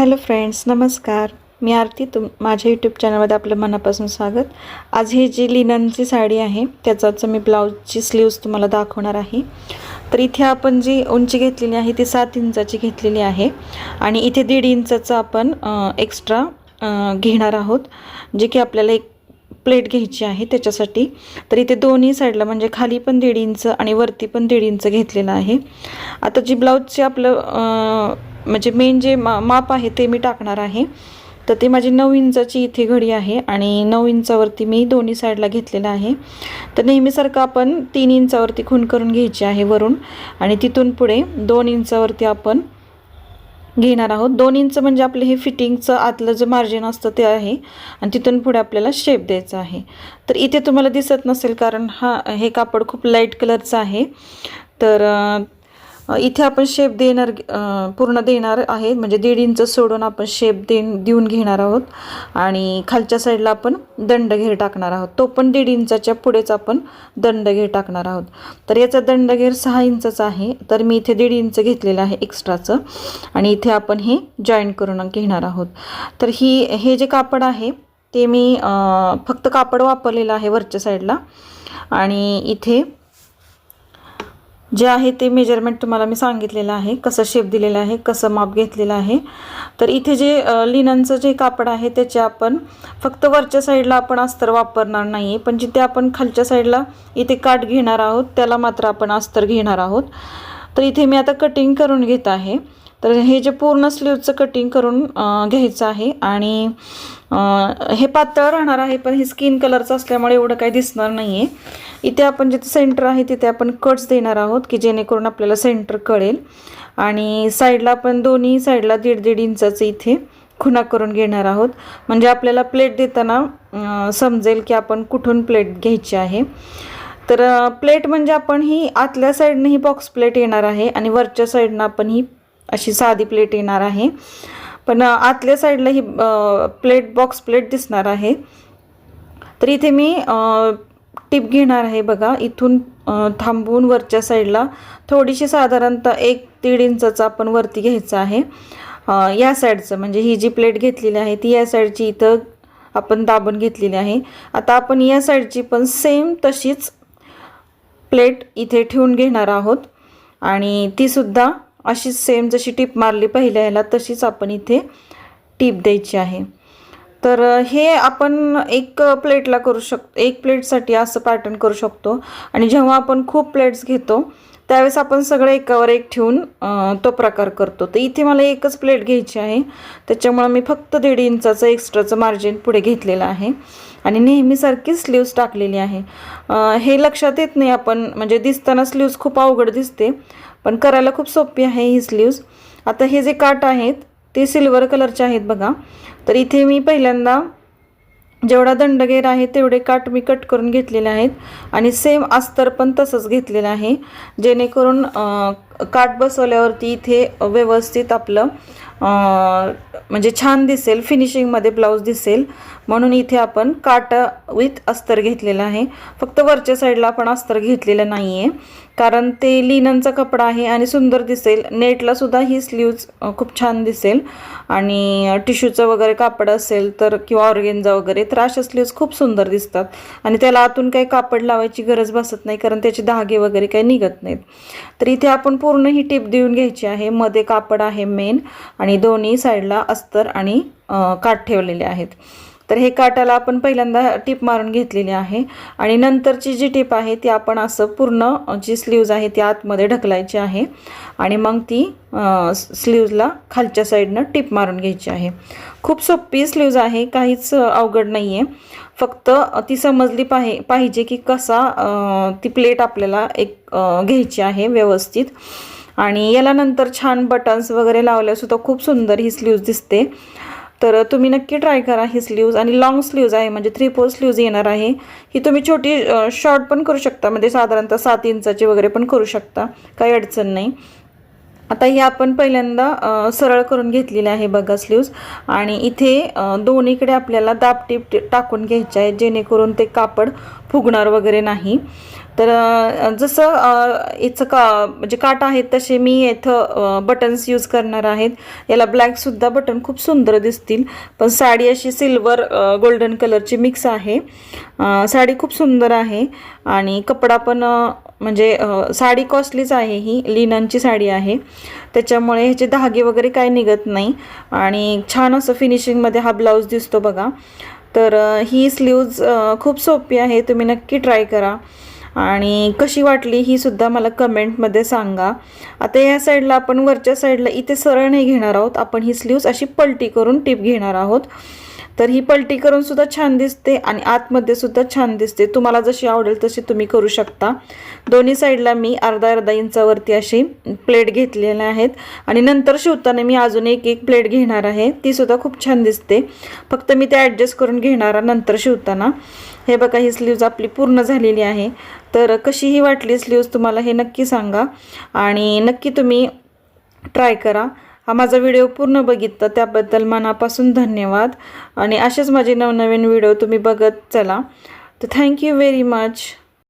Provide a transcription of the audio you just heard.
Hello friends, नमस्कार. मी आरती. माझ्या YouTube चॅनलमध्ये आपलं मनापासून स्वागत. आज ही जी लिननची साडी आहे त्याचाच मी ब्लाऊजची स्लीव्ज तुम्हाला दाखवणार आहे. तर इथे आपण जी उंची घेतलेली आहे ती 7 इंचाची घेतलेली आहे आणि इथे 1.5 इंचाचा आपण एक्स्ट्रा घेणार आहोत, जे की आपल्याला एक प्लेट घ्यायची आहे त्याच्यासाठी. तर इथे दोन्ही साईडला म्हणजे खाली पण 1.5 इंच आणि वरती पण 1.5 इंच घेतलेलं आहे. आता जी ब्लाऊजचे आपलं म्हणजे मेन जे माप आहे ते मी टाकणार आहे. तर ते माझी 9 इंचाची इथे घडी आहे आणि 9 इंचावरती मी दोन्ही साईडला घेतलेलं आहे. तर नेहमीसारखं आपण 3 इंचावरती खूण करून घ्यायची आहे वरून आणि तिथून पुढे 2 इंचावरती आपण घेणार आहोत. 2 इंच म्हणजे आपले हे फिटिंगचं आतलं जे मार्जिन असतं ते आहे आणि तिथून पुढे आपल्याला शेप द्यायचा आहे. तर इथे तुम्हाला दिसत नसेल कारण हे कापड खूप लाईट कलरचं आहे. तर इथे आपण शेप पूर्ण देणार आहे, म्हणजे 1.5 इंच सोडून आपण शेप देऊन घेणार आहोत आणि खालच्या साईडला आपण दंडघेर टाकणार आहोत. तो पण 1.5 इंचाच्या पुढेच आपण दंडघेर टाकणार आहोत. तर याचा दंडघेर 6 इंचाचा आहे, तर मी इथे 1.5 इंच घेतलेलं आहे एक्स्ट्राचं आणि इथे आपण हे जॉईन करून घेणार आहोत. तर हे जे कापड आहे ते मी फक्त कापड वापरलेलं आहे वरच्या साईडला आणि इथे जे आहे ते मेजरमेंट तुम्हाला मी सांगितलेलं आहे, कसं शेप दिलेला आहे, कसं माप घेतलेलं आहे. तर इथे जे लिननचं जे कापड आहे त्याचे आपण फक्त वरच्या साईडला आपण अस्तर वापरणार नाही, पण जिथे आपण खालच्या साईडला इथे काठ घेणार आहोत त्याला मात्र आपण अस्तर घेणार आहोत. तर इथे मी आता कटिंग करून घेत आहे. तर हे जे पूर्ण स्लीवचं कटिंग करून घ्यायचं आहे आणि हे पातळ राहणार आहे, पण हे स्किन कलरचं असल्यामुळे एवढं काही दिसणार नाही आहे. इथे आपण जिथे सेंटर आहे तिथे आपण कट्स देणार आहोत की जेणेकरून आपल्याला सेंटर कळेल आणि साईडला आपण दोन्ही साईडला 1.5 इंचाचं इथे खुणा करून घेणार आहोत, म्हणजे आपल्याला प्लेट देताना समजेल की आपण कुठून प्लेट घ्यायची आहे. तर प्लेट म्हणजे आपण ही आतल्या साईडनं ही बॉक्स प्लेट येणार आहे आणि वरच्या साईडनं आपण ही अशी साधी प्लेट येणार आहे, पण आतल्या साईडला ही प्लेट बॉक्स प्लेट दिसणार आहे. तर इथे मी टिप घेणार आहे बघा, इथून थांबवून वरच्या साईडला थोडीशी साधारणतः 1-1.5 इंचाचा आपण वरती घ्यायचं आहे. या साईडचं म्हणजे ही जी प्लेट घेतलेली आहे ती या साईडची इथं आपण दाबून घेतलेली आहे. आता आपण या साईडची पण सेम तशीच प्लेट इथे ठेवून घेणार आहोत आणि तीसुद्धा अशीच सेम जशी टिप मारली पहिल्या ह्याला तशीच आपण इथे टिप द्यायची आहे. तर हे आपण एक प्लेटला करू शकतो, एक प्लेटसाठी असं पॅटर्न करू शकतो आणि जेव्हा आपण खूप प्लेट्स घेतो त्यावेळेस आपण सगळे एकावर एक ठेवून तो प्रकार करतो. तर इथे मला एकच प्लेट घ्यायची आहे, त्याच्यामुळे मी फक्त 1.5 इंचाचं एक्स्ट्राचं मार्जिन पुढे घेतलेलं आहे आणि नेहमीसारखी स्लीव्स टाकलेली आहे. हे लक्षात येत नाही आपण, म्हणजे दिसताना स्लीव्स खूप अवघड दिसते पण करायला खूप सोपी आहे ही स्लीव्स. आता हे जे काठ आहेत ते सिल्वर कलरचे आहेत बघा. तर इथे मी पहिल्यांदा जेवढा दंडघेर आहे तेवढे काठ मी कट करून घेतलेले आहेत आणि सेम अस्तर पण तसंच घेतलेलं आहे, जेणेकरून काठ बसवल्यावरती इथे व्यवस्थित आपलं म्हणजे छान दिसेल, फिनिशिंगमध्ये ब्लाऊज दिसेल, म्हणून इथे आपण काठ विथ अस्तर घेतलेलं आहे. फक्त वरच्या साईडला आपण अस्तर घेतलेलं नाही आहे कारण ते लिननचा कपडा आहे आणि सुंदर दिसेल. नेटला सुद्धा ही स्लीव्ज खूप छान दिसेल आणि टिश्यूचं वगैरे कापड असेल तर किंवा ऑर्गेन्झा वगैरे तर अशा स्लीव्ज खूप सुंदर दिसतात आणि त्याला आतून काही कापड लावायची गरज बसत नाही कारण त्याचे धागे वगैरे काही निघत नाहीत. तर इथे आपण पूर्ण ही टिप देऊन घ्यायची आहे. मध्ये कापड आहे मेन आणि दोन्ही साईडला अस्तर आणि काठ ठेवलेले आहेत. तर हे काठाला आपण पहिल्यांदा टिप मारून घेतलेली आहे आणि नंतरची जी टिप आहे ती आपण असं पूर्ण जी स्लीव्ज आहे ती आतमध्ये ढकलायची आहे आणि मग ती स्लीव्जला खालच्या साईडनं टिप मारून घ्यायची आहे. खूप सोपी स्लीव्ज आहे, काहीच अवघड नाही आहे. फक्त ती समजली पाहिजे की कसा ती प्लेट आपल्याला एक घ्यायची आहे व्यवस्थित. आणि याला नंतर छान बटन्स वगैरे लावल्यासुद्धा खूप सुंदर ही स्लीव्ज दिसते. तर तुम्ही नक्की ट्राय करा ही स्लीव्ज. आणि लॉंग स्लीव्ज आहे म्हणजे 3/4 स्लीव्ज येणार आहे. ही तुम्ही छोटी शॉर्ट पण करू शकता, म्हणजे साधारणतः 7 इंचाची वगैरे पण करू शकता, काही अडचण नाही. आता ही आपण पहिल्यांदा सरळ करून घेतलेली आहे बघा स्लीव्ज आणि इथे दोन्हीकडे आपल्याला दाब टीप टाकून घ्यायचे आहे जेणेकरून ते कापड फुगणार वगैरे नाही. तर जसं याचं म्हणजे काट आहेत तसे मी इथं बटन्स यूज करणार आहेत. याला ब्लॅकसुद्धा बटन खूप सुंदर दिसतील, पण साडी अशी सिल्वर गोल्डन कलरची मिक्स आहे. साडी खूप सुंदर आहे आणि कपडा पण म्हणजे साडी कॉस्टलीच आहे, ही लिननची साडी आहे, त्याच्यामुळे ह्याचे धागे वगैरे काही निघत नाही आणि छान असं फिनिशिंगमध्ये हा ब्लाऊज दिसतो बघा. तर ही स्लीव्ज खूप सोपी आहे, तुम्ही नक्की ट्राय करा आणि कशी वाटली ही सुद्धा मला कमेंटमध्ये सांगा. आता या साईडला आपण वरच्या साईडला इथे सरळ नाही घेणार आहोत, आपण ही स्लीव्ज अशी पलटी करून टिप घेणार आहोत. तर ही पलटी करून सुद्धा छान दिसते आणि आतमध्ये सुद्धा छान दिसते, तुम्हाला जशी आवडेल तशी तुम्ही करू शकता. दोन्ही साईडला मी अर्धा इंचावरती अशी प्लेट घेतलेल्या आहेत आणि नंतर शिवताना मी अजून एक प्लेट घेणार आहे, ती सुद्धा खूप छान दिसते. फक्त मी ते ॲडजस्ट करून घेणार नंतर शिवताना. हे बघा, ही स्लीव्ज आपली पूर्ण झालेली आहे. तर कशीही वाटली स्लीव्ज तुम्हाला हे नक्की सांगा आणि नक्की तुम्ही ट्राय करा. हा माझा व्हिडिओ पूर्ण बघितला त्याबद्दल मनापासून धन्यवाद आणि असेच माझे नवनवीन व्हिडिओ तुम्ही बघत चला. तर थँक्यू व्हेरी मच.